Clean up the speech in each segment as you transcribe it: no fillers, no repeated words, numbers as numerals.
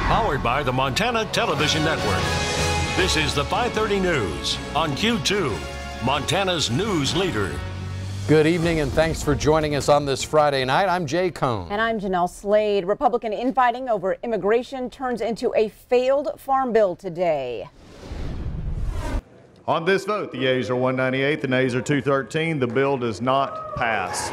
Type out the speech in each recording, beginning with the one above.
Powered by the Montana Television Network. This is the 5:30 News on Q2, Montana's news leader. Good evening and thanks for joining us on this Friday night. I'm Jay Cohn. And I'm Jeanelle Slade. Republican infighting over immigration turns into a failed farm bill today. On this vote, the yeas are 198, the nays are 213. The bill does not pass.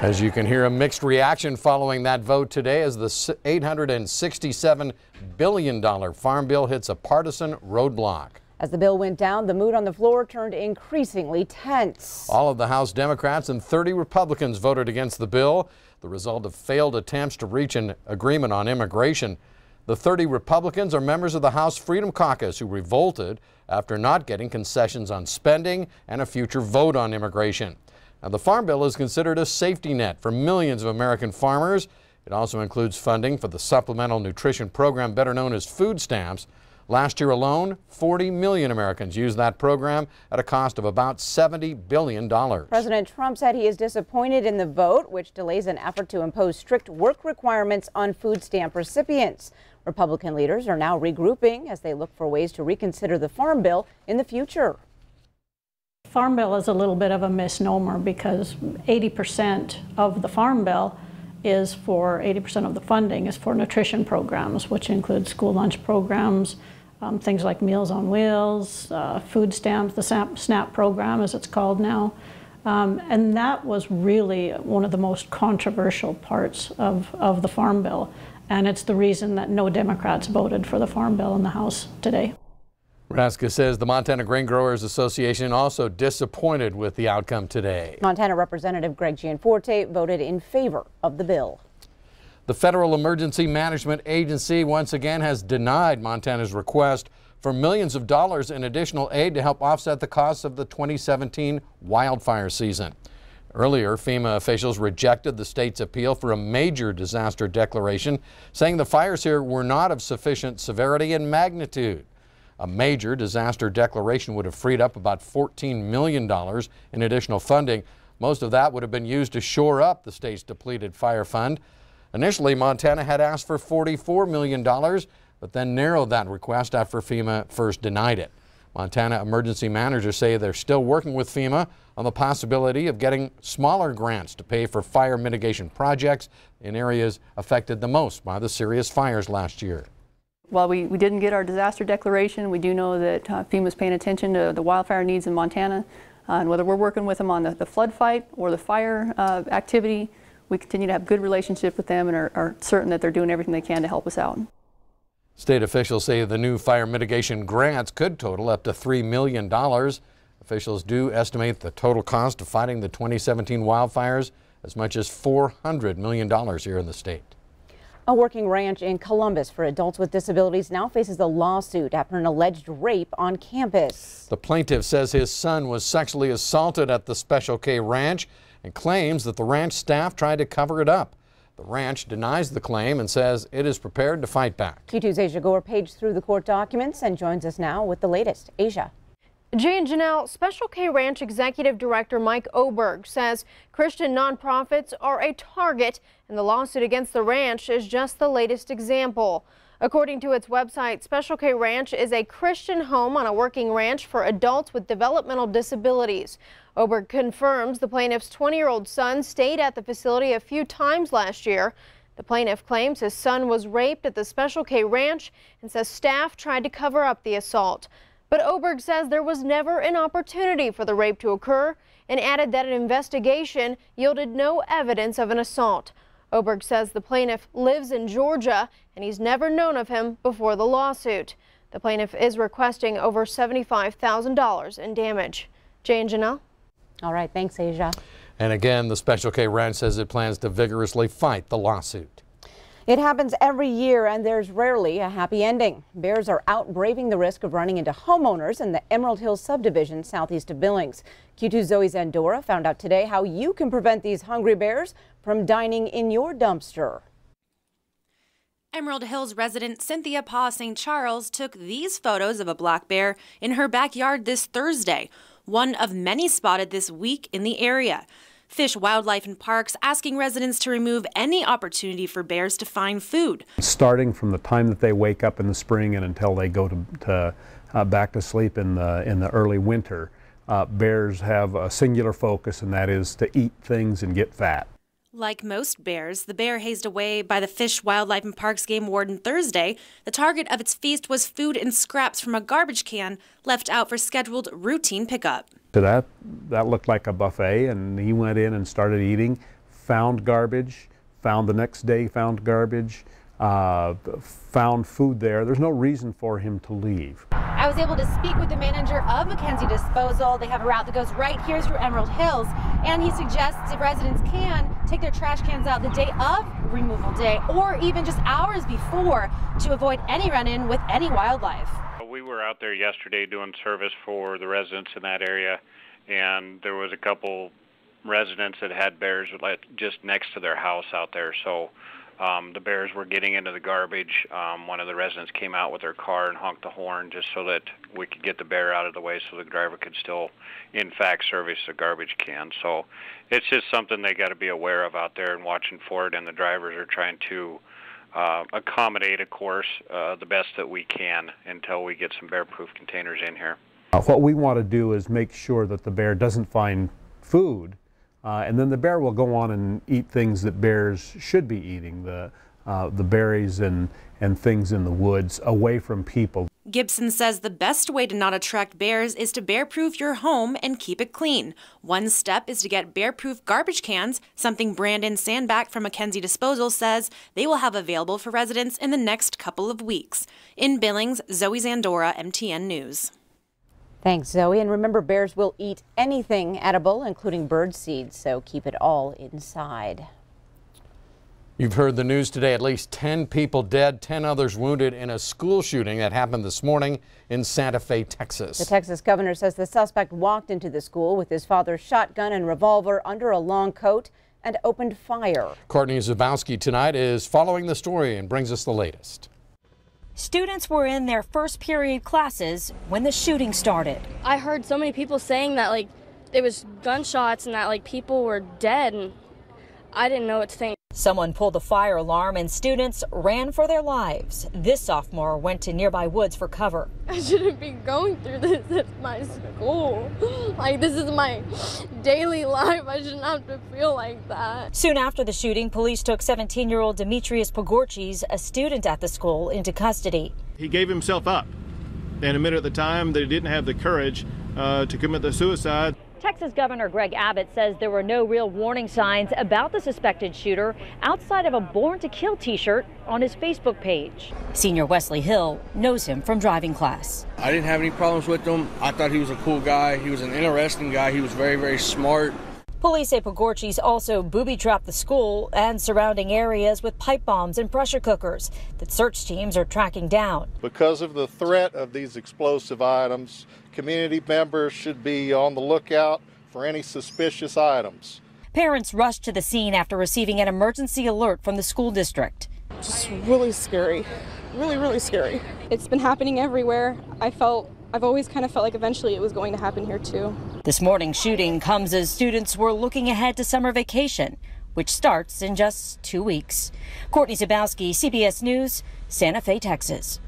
As you can hear, a mixed reaction following that vote today as the $867 billion farm bill hits a partisan roadblock. As the bill went down, the mood on the floor turned increasingly tense. All of the House Democrats and 30 Republicans voted against the bill, the result of failed attempts to reach an agreement on immigration. The 30 Republicans are members of the House Freedom Caucus who revolted after not getting concessions on spending and a future vote on immigration. Now, the Farm Bill is considered a safety net for millions of American farmers. It also includes funding for the Supplemental Nutrition Program, better known as food stamps. Last year alone, 40 million Americans used that program at a cost of about $70 billion. President Trump said he is disappointed in the vote, which delays an effort to impose strict work requirements on food stamp recipients. Republican leaders are now regrouping as they look for ways to reconsider the Farm Bill in the future. Farm Bill is a little bit of a misnomer because 80% of the Farm Bill is for 80% of the funding is for nutrition programs, which include school lunch programs, things like Meals on Wheels, food stamps, the SNAP program as it's called now. And that was really one of the most controversial parts of the Farm Bill. And it's the reason that no Democrats voted for the Farm Bill in the House today. Raska says the Montana Grain Growers Association also disappointed with the outcome today. Montana Representative Greg Gianforte voted in favor of the bill. The Federal Emergency Management Agency once again has denied Montana's request for millions of dollars in additional aid to help offset the costs of the 2017 wildfire season. Earlier, FEMA officials rejected the state's appeal for a major disaster declaration, saying the fires here were not of sufficient severity and magnitude. A major disaster declaration would have freed up about $14 million in additional funding. Most of that would have been used to shore up the state's depleted fire fund. Initially, Montana had asked for $44 million, but then narrowed that request after FEMA first denied it. Montana emergency managers say they're still working with FEMA on the possibility of getting smaller grants to pay for fire mitigation projects in areas affected the most by the serious fires last year. While we didn't get our disaster declaration, we do know that FEMA is paying attention to the wildfire needs in Montana. And whether we're working with them on the flood fight or the fire activity, we continue to have good relationship with them and are certain that they're doing everything they can to help us out. State officials say the new fire mitigation grants could total up to $3 million. Officials do estimate the total cost of fighting the 2017 wildfires as much as $400 million here in the state. A working ranch in Columbus for adults with disabilities now faces a lawsuit after an alleged rape on campus. The plaintiff says his son was sexually assaulted at the Special K Ranch and claims that the ranch staff tried to cover it up. The ranch denies the claim and says it is prepared to fight back. Q2's Asia Gore paged through the court documents and joins us now with the latest. Asia. Jay and Jeanelle, Special K Ranch Executive Director Mike Oberg says Christian nonprofits are a target, and the lawsuit against the ranch is just the latest example. According to its website, Special K Ranch is a Christian home on a working ranch for adults with developmental disabilities. Oberg confirms the plaintiff's 20-year-old son stayed at the facility a few times last year. The plaintiff claims his son was raped at the Special K Ranch and says staff tried to cover up the assault. But Oberg says there was never an opportunity for the rape to occur and added that an investigation yielded no evidence of an assault. Oberg says the plaintiff lives in Georgia and he's never known of him before the lawsuit. The plaintiff is requesting over $75,000 in damage. Jay and Jeanelle. All right, thanks, Asia. And again, the Special K Ranch says it plans to vigorously fight the lawsuit. It happens every year and there's rarely a happy ending. Bears are out braving the risk of running into homeowners in the Emerald Hills subdivision southeast of Billings. Q2's Zoe Zandora found out today how you can prevent these hungry bears from dining in your dumpster. Emerald Hills resident Cynthia Pa St. Charles took these photos of a black bear in her backyard this Thursday, one of many spotted this week in the area. Fish, Wildlife, and Parks asking residents to remove any opportunity for bears to find food. Starting from the time that they wake up in the spring and until they go back to sleep in the early winter, bears have a singular focus, and that is to eat things and get fat. Like most bears, the bear hazed away by the Fish, Wildlife, and Parks game warden Thursday. The target of its feast was food and scraps from a garbage can left out for scheduled routine pickup. So that looked like a buffet, and he went in and started eating, found garbage, found the next day, found garbage, found food there. There's no reason for him to leave. I was able to speak with the manager of Mackenzie Disposal. They have a route that goes right here through Emerald Hills, and he suggests if residents can take their trash cans out the day of removal day or even just hours before to avoid any run-in with any wildlife. We were out there yesterday doing service for the residents in that area, and there was a couple residents that had bears just next to their house out there. So the bears were getting into the garbage. One of the residents came out with their car and honked the horn just so that we could get the bear out of the way so the driver could still, in fact, service the garbage can. So it's just something they got to be aware of out there and watching for it, and the drivers are trying to accommodate, of course, the best that we can until we get some bear-proof containers in here. What we want to do is make sure that the bear doesn't find food, and then the bear will go on and eat things that bears should be eating, the berries and things in the woods away from people. Gibson says the best way to not attract bears is to bear-proof your home and keep it clean. One step is to get bear-proof garbage cans, something Brandon Sandback from Mackenzie Disposal says they will have available for residents in the next couple of weeks. In Billings, Zoe Zandora, MTN News. Thanks, Zoe. And remember, bears will eat anything edible, including bird seeds, so keep it all inside. You've heard the news today. At least 10 people dead, 10 others wounded in a school shooting that happened this morning in Santa Fe, Texas. The Texas governor says the suspect walked into the school with his father's shotgun and revolver under a long coat and opened fire. Courtney Zabowski tonight is following the story and brings us the latest. Students were in their first period classes when the shooting started. I heard so many people saying that it was gunshots and that people were dead, and I didn't know what to think. Someone pulled the fire alarm and students ran for their lives. This sophomore went to nearby woods for cover. I shouldn't be going through this at my school. This is my daily life. I shouldn't have to feel like that. Soon after the shooting, police took 17-year-old Demetrius Pogorchis, a student at the school, into custody. He gave himself up and admitted at the time that he didn't have the courage to commit the suicide. Texas Governor Greg Abbott says there were no real warning signs about the suspected shooter outside of a Born to Kill t-shirt on his Facebook page. Senior Wesley Hill knows him from driving class. I didn't have any problems with him. I thought he was a cool guy. He was an interesting guy. He was very, very smart. Police say Pogorchis also booby-trapped the school and surrounding areas with pipe bombs and pressure cookers that search teams are tracking down. Because of the threat of these explosive items, community members should be on the lookout for any suspicious items. Parents rushed to the scene after receiving an emergency alert from the school district. Just really scary, really, really scary. It's been happening everywhere. I've always kind of felt like eventually it was going to happen here too. This morning's shooting comes as students were looking ahead to summer vacation, which starts in just 2 weeks. Courtney Zabowski, CBS News, Santa Fe, Texas.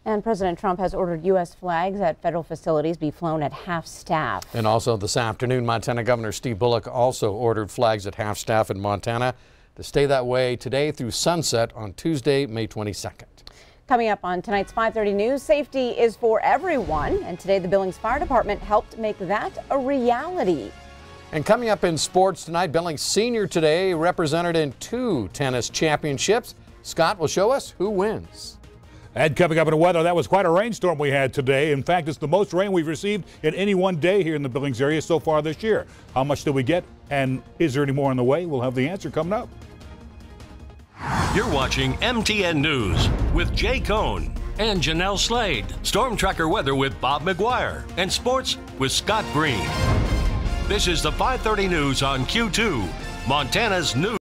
And President Trump has ordered U.S. flags at federal facilities be flown at half-staff. And also this afternoon, Montana Governor Steve Bullock also ordered flags at half-staff in Montana to stay that way today through sunset on Tuesday, May 22nd. Coming up on tonight's 5:30 News, safety is for everyone, and today the Billings Fire Department helped make that a reality. And coming up in sports tonight, Billings Senior today represented in 2 tennis championships. Scott will show us who wins. And coming up in the weather, that was quite a rainstorm we had today. In fact, it's the most rain we've received in any one day here in the Billings area so far this year. How much did we get, and is there any more on the way? We'll have the answer coming up. You're watching MTN News with Jay Cohn and Jeanelle Slade. Storm Tracker weather with Bob McGuire. And sports with Scott Green. This is the 5:30 News on Q2, Montana's news.